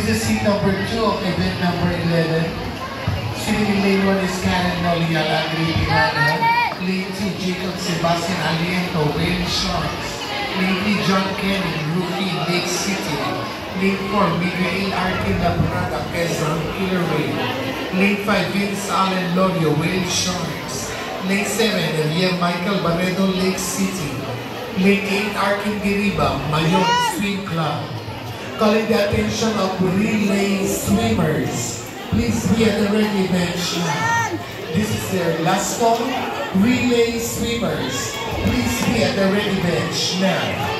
This is seat number 2 of event number 11. Sitting in lane 1 is Karen Nolial, Andrea Pinana. Lane 2, Jacob Sebastian Aliento, Wayne Sharks. Lane 3, John Kenny, Rookie, Lake City. Lane 4, Miguel Arkin Labrada, Quezon, Killer Wave. Lane 5, Vince Allen Lorio, Whale Sharks. Lane 7, Javier Michael Barredo, Lake City. Lane 8, Arkin Diriba, Mayon Swim Club. Calling the attention of relay swimmers. Please be at the ready bench now. This is their last call. Relay swimmers. Please be at the ready bench now.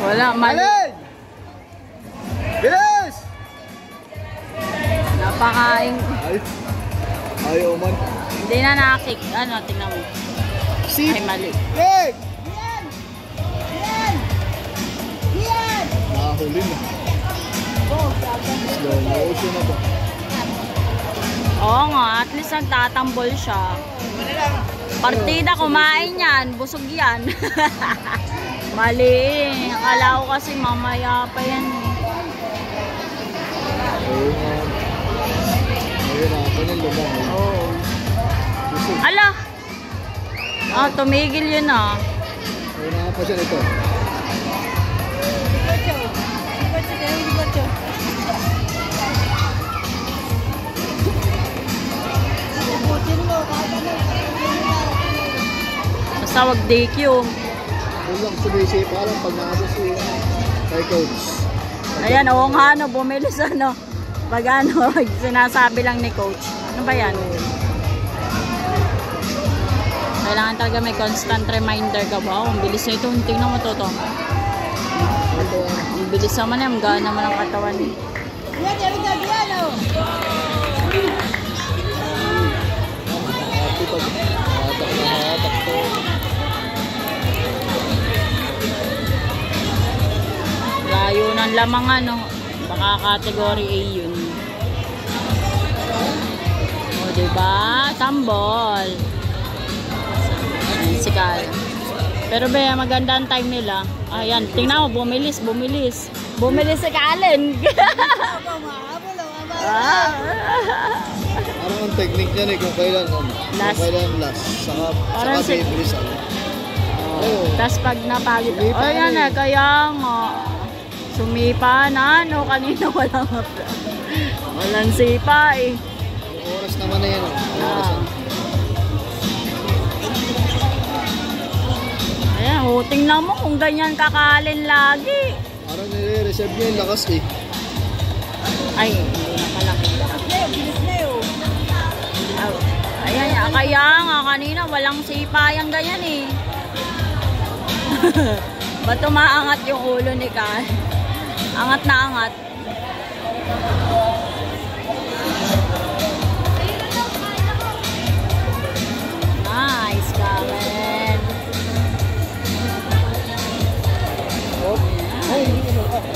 Wala, mali. Bilis! Napakain. Ayaw man. Hindi na nakik. Ano, tingnan mo. Sip! Ay, mali. Big! Yan! Yan! Yan! Nakahuli na. Slow motion na ba? Oo nga, at least nagtatambol siya. Partida, kumain yan. Busog yan. Mali. Akala ko kasi mamaya pa yan eh. Oo nga. Mahirapan yung lumang. Oo. Ala! Ah, tumigil yun ah. Mahirapan pa siya nito. Sasawag DQ. Huwag sumisipa lang pag nasa si kay coach. Ayan, oo nga, ano, bumilis ano. Pag ano, sinasabi lang ni coach. Ano ba yan? Kailangan talaga may constant reminder ka ba? Ang bilis na ito. Tingnan mo to. Ang bilis naman eh. Ang gaan naman ang katawan eh. Layo ng lamang ano. Baka category A yun. O diba? Tambol. Ayan si Kyle. Pero ba, maganda ang time nila. Ayan, tingnan mo, bumilis. Bumilis si Kalen. Parang ang technique niya eh kung kailan last. Kung kailan last. Saka bibilisan. Tapos pag napagod. O yan eh, kaya nga. Sumipa na ano, kanina walang sipa eh. Oras naman na yan. Ayan, tingnan mo kung ganyan kakalin lagi. Parang nire-reserve niya yung lakas eh. Ay, hindi na pala. Ayan, kaya nga kanina walang sipa yung ganyan eh. Ba't umaangat yung ulo ni Kyle? Angat na angat.